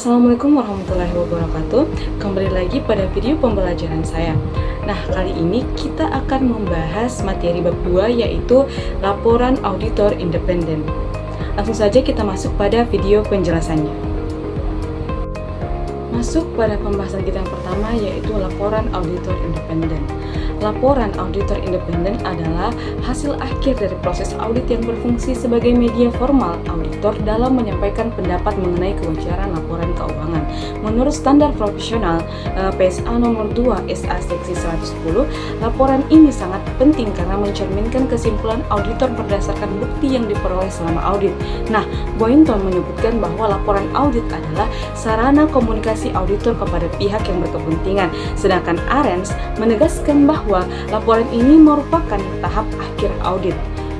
Assalamualaikum warahmatullahi wabarakatuh. Kembali lagi pada video pembelajaran saya. Nah, kali ini kita akan membahas materi bab 2, yaitu laporan auditor independen. Langsung saja kita masuk pada video penjelasannya. Masuk pada pembahasan kita yang pertama, yaitu laporan auditor independen. Laporan auditor independen adalah hasil akhir dari proses audit yang berfungsi sebagai media formal auditor dalam menyampaikan pendapat mengenai kewajaran laporan keuangan. Menurut standar profesional PSA nomor 2 SA seksi 110, laporan ini sangat penting karena mencerminkan kesimpulan auditor berdasarkan bukti yang diperoleh selama audit. Nah, Boynton menyebutkan bahwa laporan audit adalah sarana komunikasi auditor kepada pihak yang berkepentingan, sedangkan Arens menegaskan bahwa laporan ini merupakan tahap akhir audit.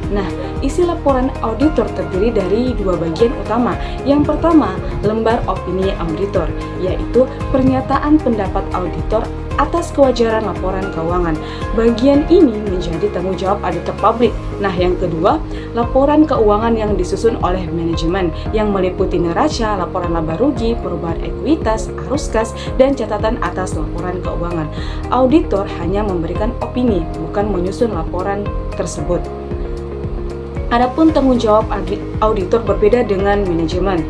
Nah, isi laporan auditor terdiri dari dua bagian utama. Yang pertama, lembar opini auditor, yaitu pernyataan pendapat auditor atas kewajaran laporan keuangan. Bagian ini menjadi tanggung jawab auditor publik. Nah, yang kedua, laporan keuangan yang disusun oleh manajemen yang meliputi neraca, laporan laba rugi, perubahan ekuitas, arus kas, dan catatan atas laporan keuangan. Auditor hanya memberikan opini, bukan menyusun laporan tersebut. Adapun tanggung jawab auditor berbeda dengan manajemen.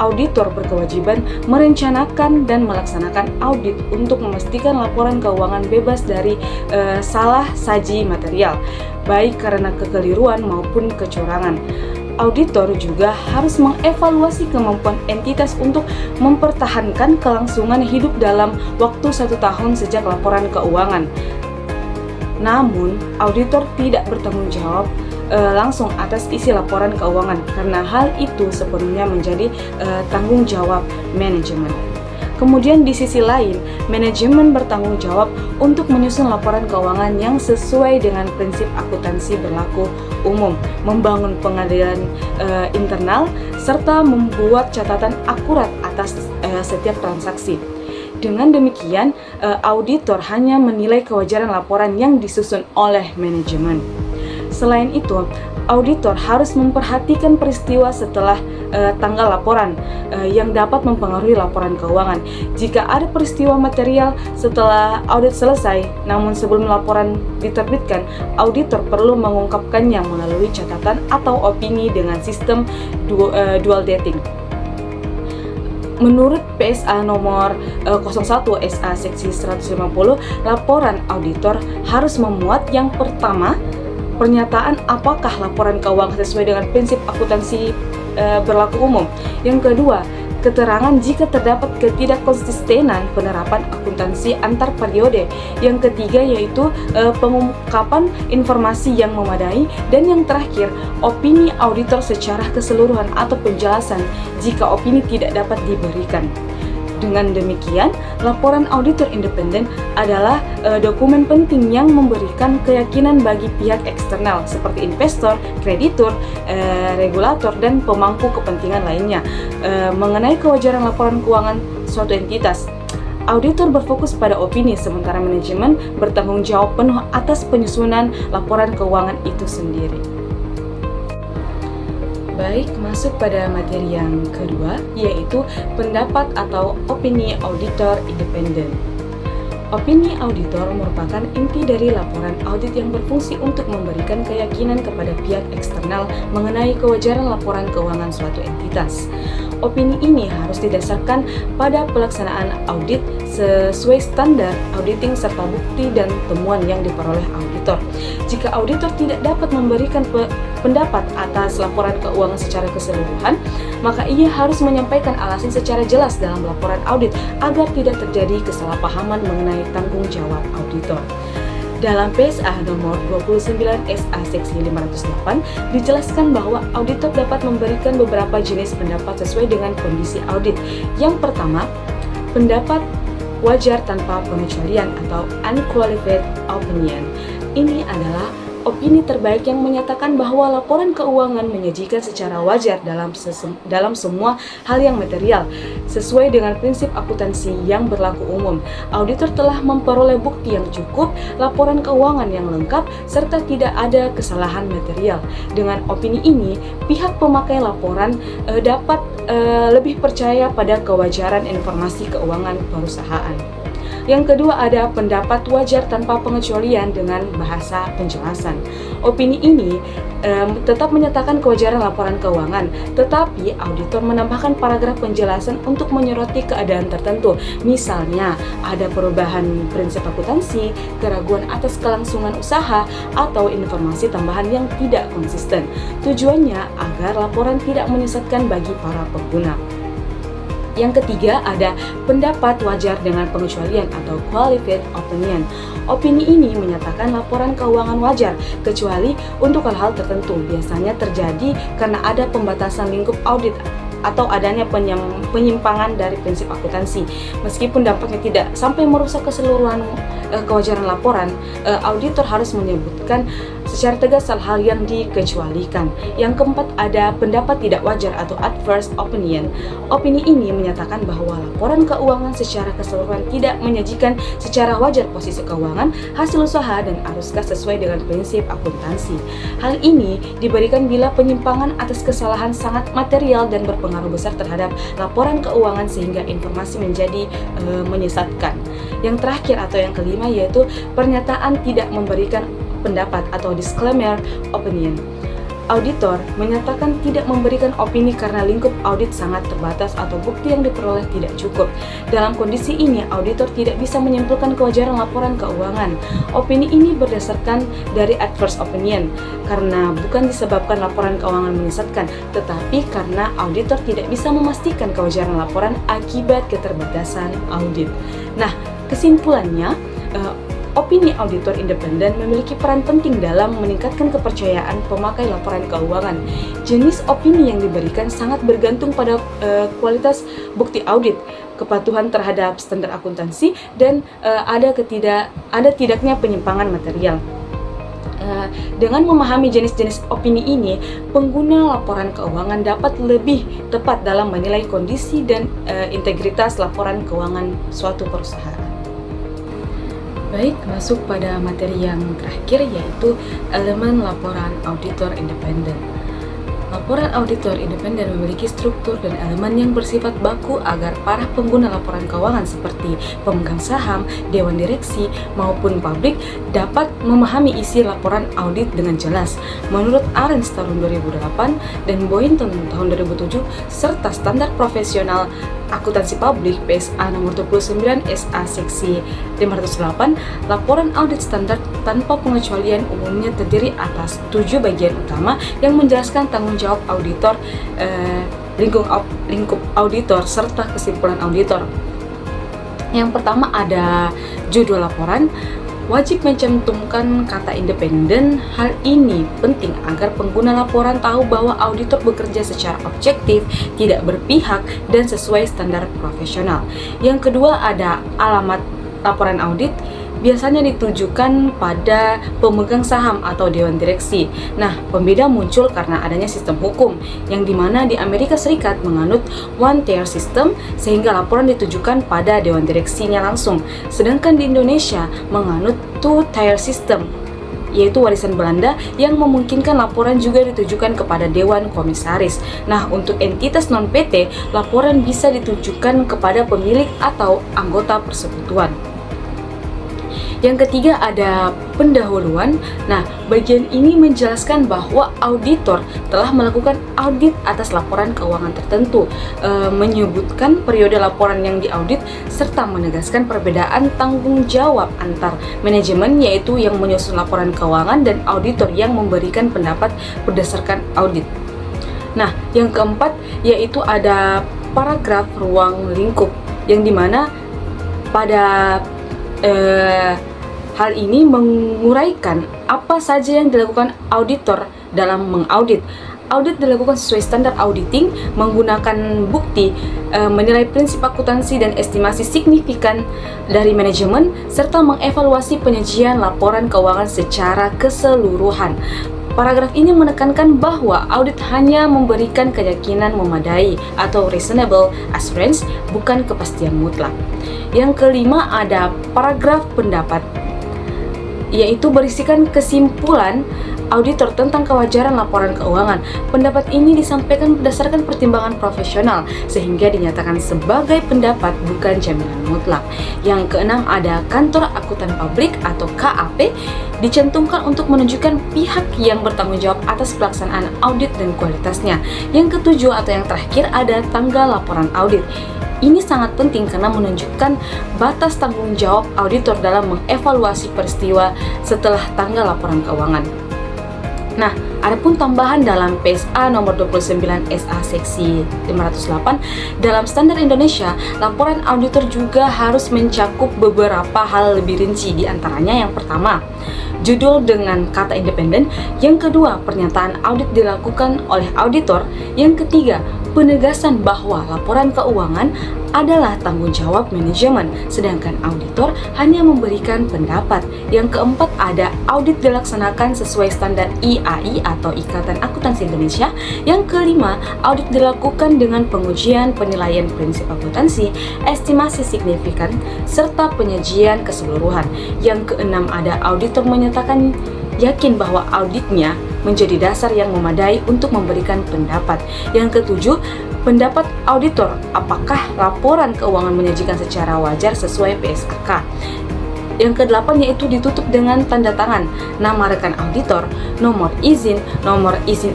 Auditor berkewajiban merencanakan dan melaksanakan audit untuk memastikan laporan keuangan bebas dari salah saji material, baik karena kekeliruan maupun kecurangan. Auditor juga harus mengevaluasi kemampuan entitas untuk mempertahankan kelangsungan hidup dalam waktu 1 tahun sejak laporan keuangan. Namun, auditor tidak bertanggung jawab langsung atas isi laporan keuangan karena hal itu sepenuhnya menjadi tanggung jawab manajemen. Kemudian di sisi lain, manajemen bertanggung jawab untuk menyusun laporan keuangan yang sesuai dengan prinsip akuntansi berlaku umum, membangun pengadilan internal, serta membuat catatan akurat atas setiap transaksi. Dengan demikian, auditor hanya menilai kewajaran laporan yang disusun oleh manajemen. Selain itu, auditor harus memperhatikan peristiwa setelah tanggal laporan yang dapat mempengaruhi laporan keuangan. Jika ada peristiwa material setelah audit selesai, namun sebelum laporan diterbitkan, auditor perlu mengungkapkannya melalui catatan atau opini dengan sistem dual dating. Menurut PSA nomor 01 SA seksi 150, laporan auditor harus memuat yang pertama, pernyataan apakah laporan keuangan sesuai dengan prinsip akuntansi berlaku umum. Yang kedua, keterangan jika terdapat ketidakkonsistenan penerapan akuntansi antar periode. Yang ketiga yaitu pengungkapan informasi yang memadai. Dan yang terakhir, opini auditor secara keseluruhan atau penjelasan jika opini tidak dapat diberikan. Dengan demikian, laporan auditor independen adalah dokumen penting yang memberikan keyakinan bagi pihak eksternal seperti investor, kreditur, regulator, dan pemangku kepentingan lainnya mengenai kewajaran laporan keuangan suatu entitas. Auditor berfokus pada opini, sementara manajemen bertanggung jawab penuh atas penyusunan laporan keuangan itu sendiri. Baik, masuk pada materi yang kedua, yaitu pendapat atau opini auditor independen. Opini auditor merupakan inti dari laporan audit yang berfungsi untuk memberikan keyakinan kepada pihak eksternal mengenai kewajaran laporan keuangan suatu entitas. Opini ini harus didasarkan pada pelaksanaan audit sesuai standar auditing serta bukti dan temuan yang diperoleh auditor. Jika auditor tidak dapat memberikan pendapat atas laporan keuangan secara keseluruhan, maka ia harus menyampaikan alasan secara jelas dalam laporan audit agar tidak terjadi kesalahpahaman mengenai tanggung jawab auditor. Dalam PSA nomor 29 SA seksi 508 dijelaskan bahwa auditor dapat memberikan beberapa jenis pendapat sesuai dengan kondisi audit. Yang pertama, pendapat wajar tanpa pengecualian atau unqualified opinion. Ini adalah opini terbaik yang menyatakan bahwa laporan keuangan menyajikan secara wajar dalam semua hal yang material, sesuai dengan prinsip akuntansi yang berlaku umum. Auditor telah memperoleh bukti yang cukup, laporan keuangan yang lengkap, serta tidak ada kesalahan material. Dengan opini ini, pihak pemakai laporan dapat lebih percaya pada kewajaran informasi keuangan perusahaan. Yang kedua ada pendapat wajar tanpa pengecualian dengan bahasa penjelasan. Opini ini tetap menyatakan kewajaran laporan keuangan, tetapi auditor menambahkan paragraf penjelasan untuk menyoroti keadaan tertentu. Misalnya, ada perubahan prinsip akuntansi, keraguan atas kelangsungan usaha, atau informasi tambahan yang tidak konsisten. Tujuannya agar laporan tidak menyesatkan bagi para pengguna. Yang ketiga ada pendapat wajar dengan pengecualian atau qualified opinion. Opini ini menyatakan laporan keuangan wajar kecuali untuk hal-hal tertentu. Biasanya terjadi karena ada pembatasan lingkup audit atau adanya penyimpangan dari prinsip akuntansi. Meskipun dampaknya tidak sampai merusak keseluruhan kewajaran laporan, auditor harus menyebutkan secara tegas hal-hal yang dikecualikan. Yang keempat ada pendapat tidak wajar atau adverse opinion. Opini ini menyatakan bahwa laporan keuangan secara keseluruhan tidak menyajikan secara wajar posisi keuangan, hasil usaha, dan arus kas sesuai dengan prinsip akuntansi. Hal ini diberikan bila penyimpangan atas kesalahan sangat material dan berpengaruh besar terhadap laporan keuangan sehingga informasi menjadi menyesatkan. Yang terakhir atau yang kelima yaitu pernyataan tidak memberikan pendapat atau disclaimer opinion. Auditor menyatakan tidak memberikan opini karena lingkup audit sangat terbatas atau bukti yang diperoleh tidak cukup. Dalam kondisi ini, auditor tidak bisa menyimpulkan kewajaran laporan keuangan. Opini ini berdasarkan dari adverse opinion karena bukan disebabkan laporan keuangan menyesatkan, tetapi karena auditor tidak bisa memastikan kewajaran laporan akibat keterbatasan audit. Nah, kesimpulannya, opini auditor independen memiliki peran penting dalam meningkatkan kepercayaan pemakai laporan keuangan. Jenis opini yang diberikan sangat bergantung pada kualitas bukti audit, kepatuhan terhadap standar akuntansi, dan ada tidaknya penyimpangan material. Dengan memahami jenis-jenis opini ini, pengguna laporan keuangan dapat lebih tepat dalam menilai kondisi dan integritas laporan keuangan suatu perusahaan. Baik, masuk pada materi yang terakhir yaitu elemen laporan auditor independen. Laporan auditor independen memiliki struktur dan elemen yang bersifat baku agar para pengguna laporan keuangan seperti pemegang saham, dewan direksi, maupun publik dapat memahami isi laporan audit dengan jelas. Menurut Arens tahun 2008 dan Boynton tahun 2007 serta standar profesional akuntansi publik PSA nomor 29 SA seksi 508, laporan audit standar tanpa pengecualian umumnya terdiri atas 7 bagian utama yang menjelaskan tanggung jawab auditor, lingkup auditor, serta kesimpulan auditor. Yang pertama ada judul laporan. Wajib mencantumkan kata independen. Hal ini penting agar pengguna laporan tahu bahwa auditor bekerja secara objektif, tidak berpihak, dan sesuai standar profesional. Yang kedua ada alamat laporan audit. Biasanya ditujukan pada pemegang saham atau dewan direksi. Nah, pembeda muncul karena adanya sistem hukum yang dimana di Amerika Serikat menganut one-tier system sehingga laporan ditujukan pada dewan direksinya langsung. Sedangkan di Indonesia menganut two-tier system, yaitu warisan Belanda yang memungkinkan laporan juga ditujukan kepada Dewan Komisaris. Nah, untuk entitas non-PT, laporan bisa ditujukan kepada pemilik atau anggota persekutuan. Yang ketiga ada pendahuluan. Nah, bagian ini menjelaskan bahwa auditor telah melakukan audit atas laporan keuangan tertentu, menyebutkan periode laporan yang diaudit, serta menegaskan perbedaan tanggung jawab antar manajemen, yaitu yang menyusun laporan keuangan dan auditor yang memberikan pendapat berdasarkan audit. Nah, yang keempat yaitu ada paragraf ruang lingkup, yang dimana pada hal ini menguraikan apa saja yang dilakukan auditor dalam mengaudit. Audit dilakukan sesuai standar auditing, menggunakan bukti, menilai prinsip akuntansi dan estimasi signifikan dari manajemen, serta mengevaluasi penyajian laporan keuangan secara keseluruhan. Paragraf ini menekankan bahwa audit hanya memberikan keyakinan memadai atau reasonable assurance, bukan kepastian mutlak. Yang kelima ada paragraf pendapat, yaitu berisikan kesimpulan auditor tentang kewajaran laporan keuangan. Pendapat ini disampaikan berdasarkan pertimbangan profesional sehingga dinyatakan sebagai pendapat, bukan jaminan mutlak. Yang keenam ada kantor akuntan publik atau KAP, dicantumkan untuk menunjukkan pihak yang bertanggung jawab atas pelaksanaan audit dan kualitasnya. Yang ketujuh atau yang terakhir ada tanggal laporan audit. Ini sangat penting karena menunjukkan batas tanggung jawab auditor dalam mengevaluasi peristiwa setelah tanggal laporan keuangan. Nah, adapun tambahan dalam PSA nomor 29 SA seksi 508 dalam standar Indonesia, laporan auditor juga harus mencakup beberapa hal lebih rinci. Di antaranya yang pertama, judul dengan kata independen. Yang kedua, pernyataan audit dilakukan oleh auditor. Yang ketiga, penegasan bahwa laporan keuangan adalah tanggung jawab manajemen, sedangkan auditor hanya memberikan pendapat. Yang keempat ada audit dilaksanakan sesuai standar IAI atau Ikatan Akuntansi Indonesia. Yang kelima, audit dilakukan dengan pengujian penilaian prinsip akuntansi, estimasi signifikan, serta penyajian keseluruhan. Yang keenam ada auditor menyatakan yakin bahwa auditnya menjadi dasar yang memadai untuk memberikan pendapat. Yang ketujuh, pendapat auditor apakah laporan keuangan menyajikan secara wajar sesuai PSAK. Yang kedelapan yaitu ditutup dengan tanda tangan, nama rekan auditor, nomor izin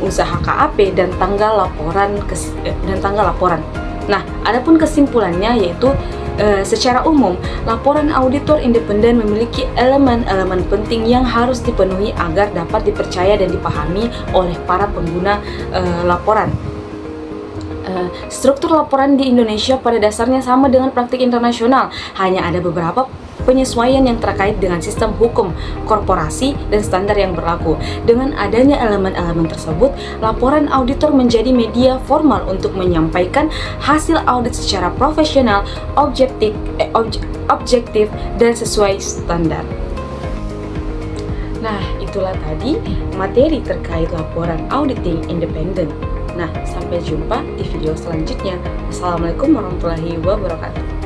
usaha KAP dan tanggal laporan. Nah, adapun kesimpulannya yaitu secara umum, laporan auditor independen memiliki elemen-elemen penting yang harus dipenuhi agar dapat dipercaya dan dipahami oleh para pengguna laporan. Struktur laporan di Indonesia pada dasarnya sama dengan praktik internasional, hanya ada beberapa penyesuaian yang terkait dengan sistem hukum korporasi dan standar yang berlaku. Dengan adanya elemen-elemen tersebut, laporan auditor menjadi media formal untuk menyampaikan hasil audit secara profesional, objektif dan sesuai standar. Nah, itulah tadi materi terkait laporan auditing independen. Nah, sampai jumpa di video selanjutnya. Assalamualaikum warahmatullahi wabarakatuh.